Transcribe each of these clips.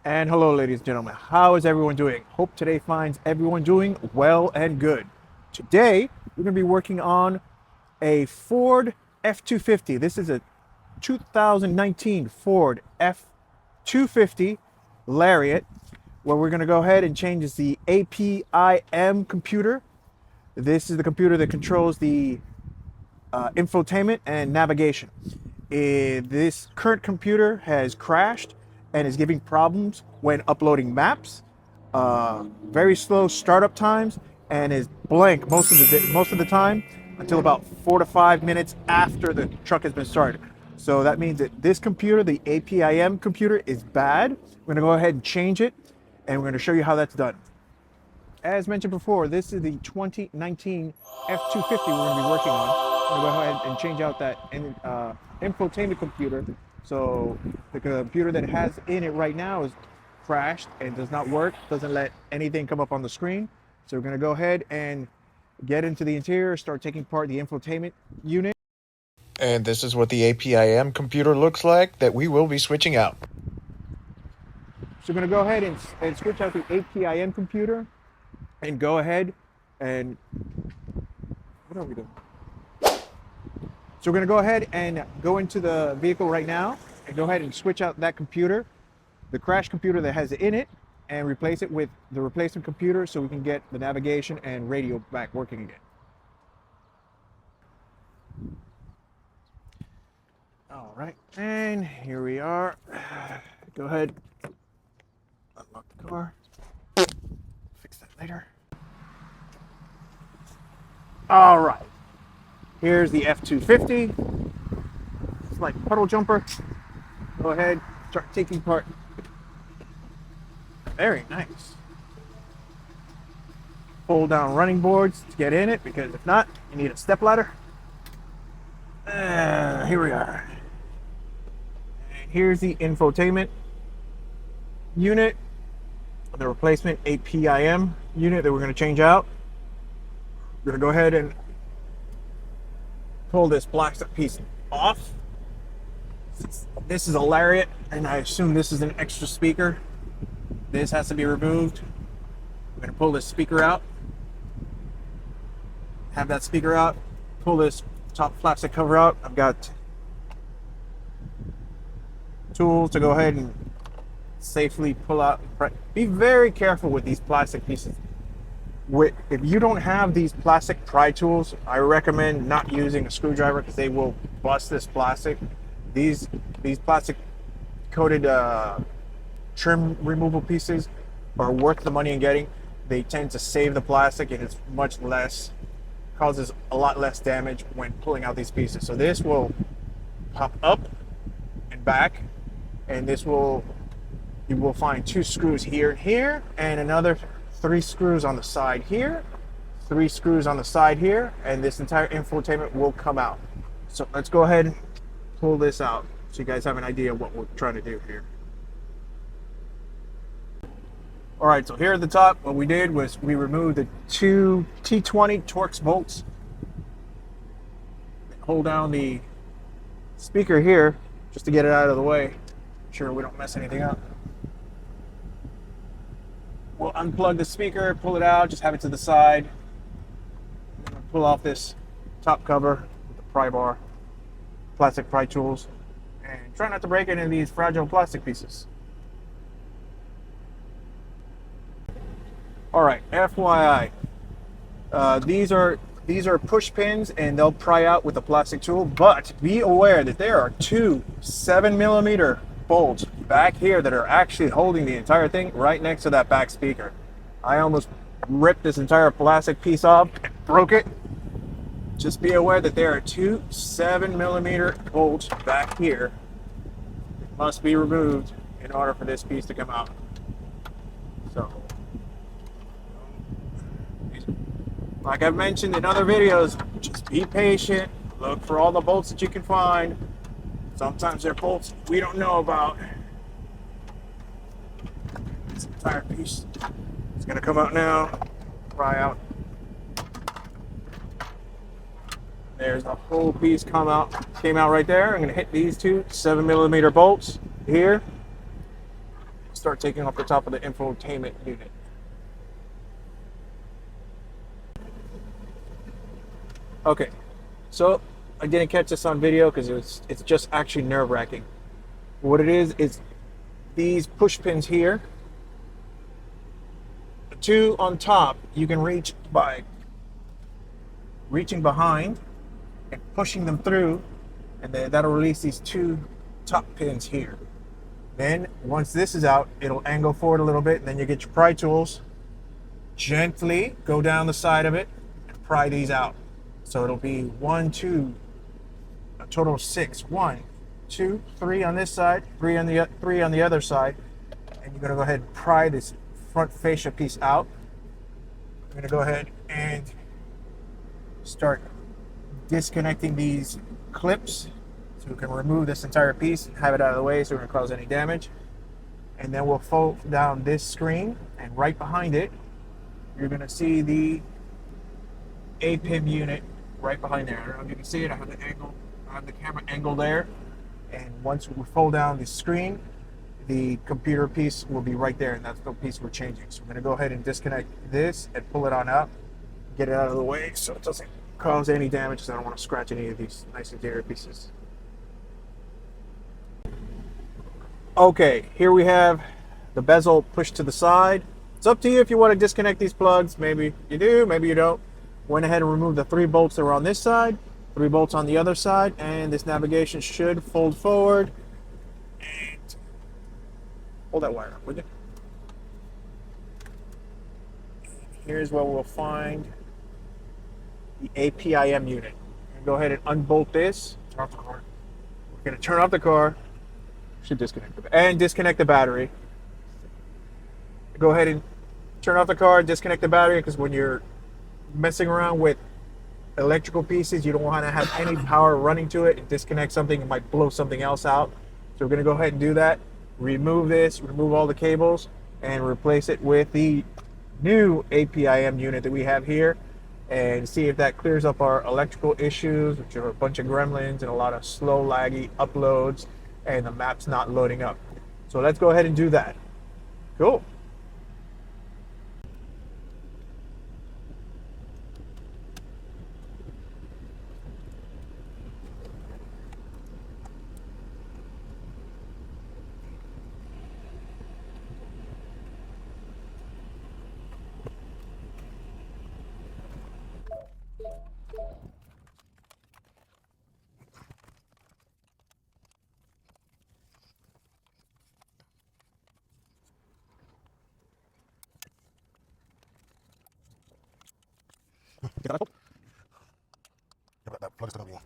And hello, ladies and gentlemen. How is everyone doing? Hope today finds everyone doing well and good. Today, we're going to be working on a Ford F250. This is a 2019 Ford F250 Lariat, where we're going to go ahead and change the Apim computer. This is the computer that controls the infotainment and navigation. This current computer has crashed and is giving problems when uploading maps, very slow startup times, and is blank most of the time until about 4 to 5 minutes after the truck has been started. So that means that this computer, the APIM computer, is bad. We're going to go ahead and change it, and we're going to show you how that's done. As mentioned before, this is the 2019 F250 we're going to be working on. I'm going to go ahead and change out that infotainment computer. So the computer that it has in it right now is crashed and does not work, doesn't let anything come up on the screen. So we're going to go ahead and get into the interior, start taking apart the infotainment unit. And this is what the APIM computer looks like that we will be switching out. So we're going to go ahead and switch out the APIM computer and go ahead and, what are we doing? So we're going to go ahead and go into the vehicle right now and go ahead and switch out that computer, the crash computer that has it in it, and replace it with the replacement computer so we can get the navigation and radio back working again. All right, and here we are. Go ahead, unlock the car, fix that later. All right, here's the F250. It's like puddle jumper. Go ahead, start taking apart. Very nice. Pull down running boards to get in it, because if not, you need a step ladder. Here we are. And here's the infotainment unit, the replacement APIM unit that we're going to change out. We're going to go ahead and pull this plastic piece off. This is a Lariat, and I assume this is an extra speaker. This has to be removed. I'm going to pull this speaker out. Have that speaker out. Pull this top plastic cover out. I've got tools to go ahead and safely pull out. Be very careful with these plastic pieces. If you don't have these plastic pry tools, I recommend not using a screwdriver, because they will bust this plastic. These plastic coated trim removal pieces are worth the money in getting. They tend to save the plastic, and it's much less, causes a lot less damage when pulling out these pieces. So this will pop up and back, and you will find 2 screws here and here, and another 3 screws on the side here, 3 screws on the side here, and this entire infotainment will come out. So let's go ahead and pull this out so you guys have an idea of what we're trying to do here. All right, so here at the top, what we did was we removed the 2 T20 Torx bolts. Hold down the speaker here just to get it out of the way. Make sure we don't mess anything up. We'll unplug the speaker, pull it out, just have it to the side. Pull off this top cover with the pry bar, plastic pry tools, and try not to break any of these fragile plastic pieces. All right, FYI, these are push pins, and they'll pry out with the plastic tool, but be aware that there are 2 7mm bolts back here that are actually holding the entire thing right next to that back speaker. I almost ripped this entire plastic piece off and broke it. Just be aware that there are 2 7mm bolts back here that must be removed in order for this piece to come out. So, like I've mentioned in other videos, just be patient. Look for all the bolts that you can find. Sometimes they're bolts we don't know about. This entire piece is going to come out now, pry out. There's the whole piece came out right there. I'm going to hit these 2 7mm bolts here. start taking off the top of the infotainment unit. Okay, so I didn't catch this on video because it's just actually nerve-wracking. What it is these push pins here. The two on top you can reach by reaching behind and pushing them through, and then that'll release these two top pins here. Then once this is out, it'll angle forward a little bit, and then you get your pry tools, gently go down the side of it and pry these out. So it'll be one, two, a total of six. One, two, three on this side, three on the other side, and you're gonna go ahead and pry this front fascia piece out. I'm gonna go ahead and start disconnecting these clips so we can remove this entire piece and have it out of the way so we don't cause any damage. And then we'll fold down this screen, and right behind it you're going to see the Apim unit right behind there. I don't know if you can see it. I have the camera angle there, and once we fold down the screen, the computer piece will be right there, and that's the piece we're changing. So we're going to go ahead and disconnect this and pull it on out, get it out of the way so it doesn't cause any damage, because I don't want to scratch any of these nice interior pieces. Okay, here we have the bezel pushed to the side. It's up to you if you want to disconnect these plugs. Maybe you do, maybe you don't. Went ahead and removed the 3 bolts that were on this side, 3 bolts on the other side, and this navigation should fold forward. And hold that wire up, would you? Here's where we'll find the APIM unit. Go ahead and unbolt this. Turn off the car. We're going to turn off the car. Should disconnect and disconnect the battery. Go ahead and turn off the car, disconnect the battery, because when you're messing around with electrical pieces, you don't want to have any power running to it and disconnect something. It might blow something else out. So we're going to go ahead and do that. Remove this, remove all the cables, and replace it with the new APIM unit that we have here, and see if that clears up our electrical issues, which are a bunch of gremlins and a lot of slow, laggy uploads, and the map's not loading up. So let's go ahead and do that. Cool. Kita tutup. Coba tak plug setengah.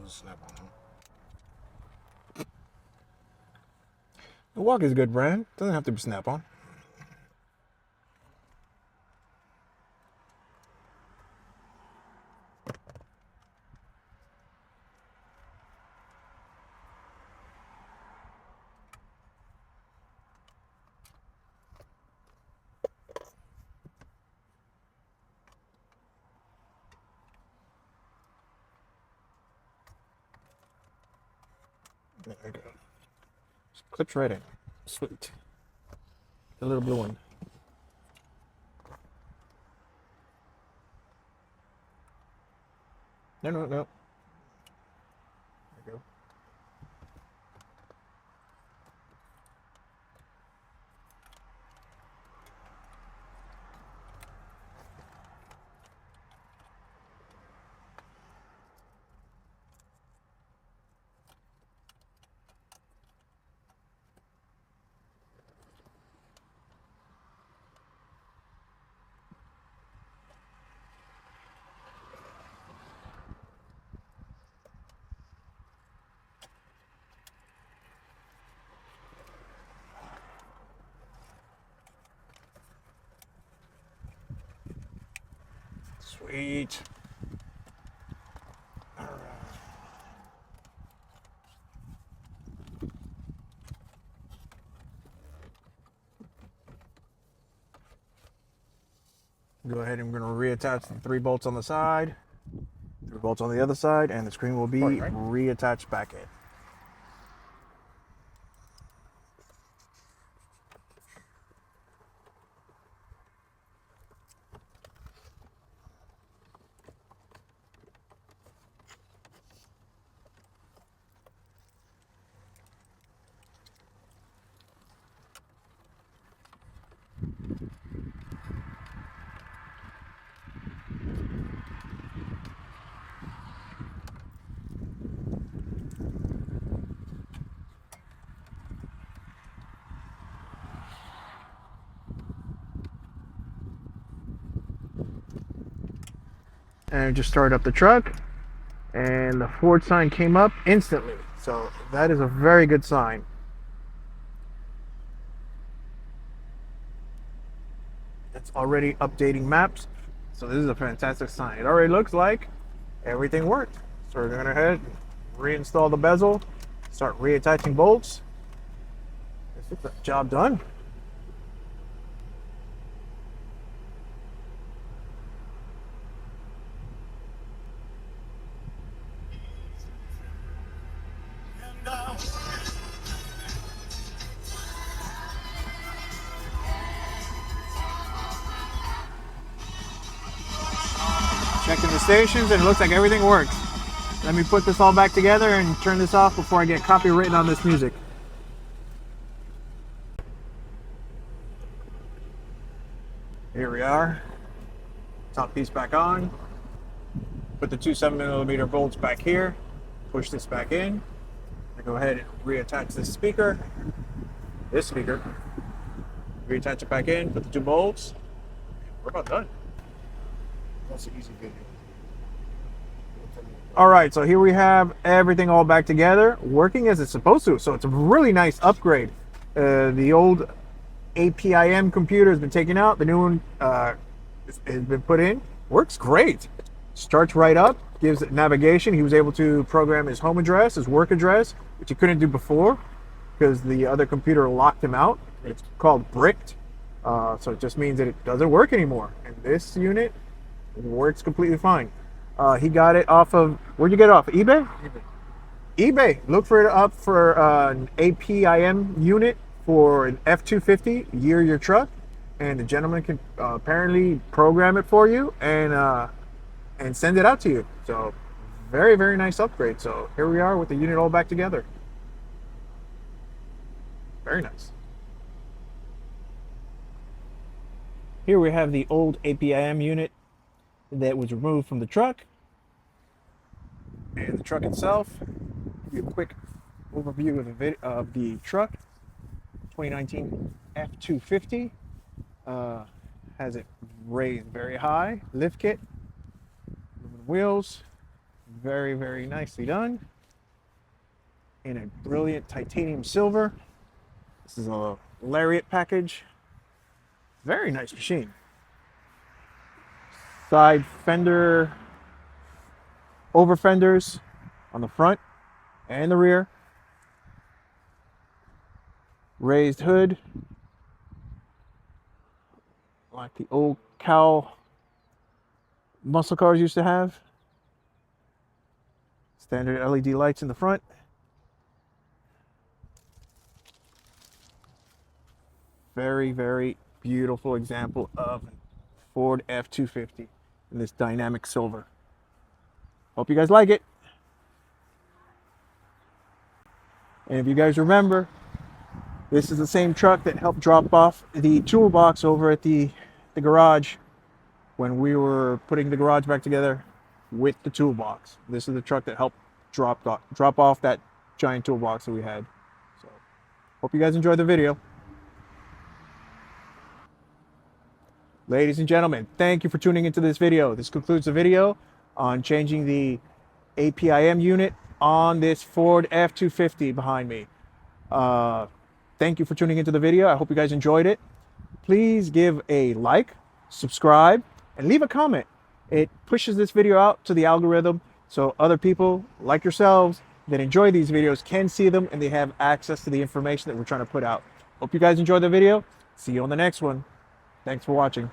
Snap on, huh? The walk is good, Brand. Doesn't have to be snap on. There we go. Clips right in. Sweet. The little blue one. No. There we go. Sweet. Go ahead and we're going to reattach the 3 bolts on the side, 3 bolts on the other side, and the screen will be reattached back in. And just started up the truck, and the Ford sign came up instantly. So that is a very good sign. It's already updating maps. So this is a fantastic sign. It already looks like everything worked. So we're going to go ahead, reinstall the bezel, start reattaching bolts. This is the job done. Checking the stations, and it looks like everything works. Let me put this all back together and turn this off before I get copywritten on this music. Here we are. Top piece back on. Put the 2 7mm bolts back here. Push this back in. I go ahead and reattach this speaker. Reattach it back in. Put the 2 bolts. We're about done. That's an easy video. All right, so here we have everything all back together, working as it's supposed to. So it's a really nice upgrade. The old APIM computer has been taken out. The new one has been put in. Works great. Starts right up, gives it navigation. He was able to program his home address, his work address, which he couldn't do before because the other computer locked him out. It's called bricked. So it just means that it doesn't work anymore. And this unit works completely fine. He got it off of, where'd you get it off? eBay? eBay. Look for it up for an APIM unit for an F250, your truck, and the gentleman can apparently program it for you and send it out to you. So very, very nice upgrade. So here we are with the unit all back together. Very nice. Here we have the old APIM unit that was removed from the truck, and the truck itself. Give you a quick overview of the truck. 2019 F250 has it raised very high. Lift kit, aluminum wheels, very, very nicely done in a brilliant titanium silver. This is a lariat package. Very nice machine. Side fender, over fenders on the front and the rear. Raised hood, like the old cow muscle cars used to have. Standard LED lights in the front. Very, very beautiful example of Ford F250 in this dynamic silver. Hope you guys like it. And if you guys remember, this is the same truck that helped drop off the toolbox over at the garage when we were putting the garage back together with the toolbox. This is the truck that helped drop off that giant toolbox that we had. So, hope you guys enjoyed the video. Ladies and gentlemen, thank you for tuning into this video. This concludes the video on changing the APIM unit on this Ford F250 behind me. Thank you for tuning into the video. I hope you guys enjoyed it. Please give a like, subscribe, and leave a comment. It pushes this video out to the algorithm so other people like yourselves that enjoy these videos can see them and they have access to the information that we're trying to put out. Hope you guys enjoyed the video. See you on the next one. Thanks for watching.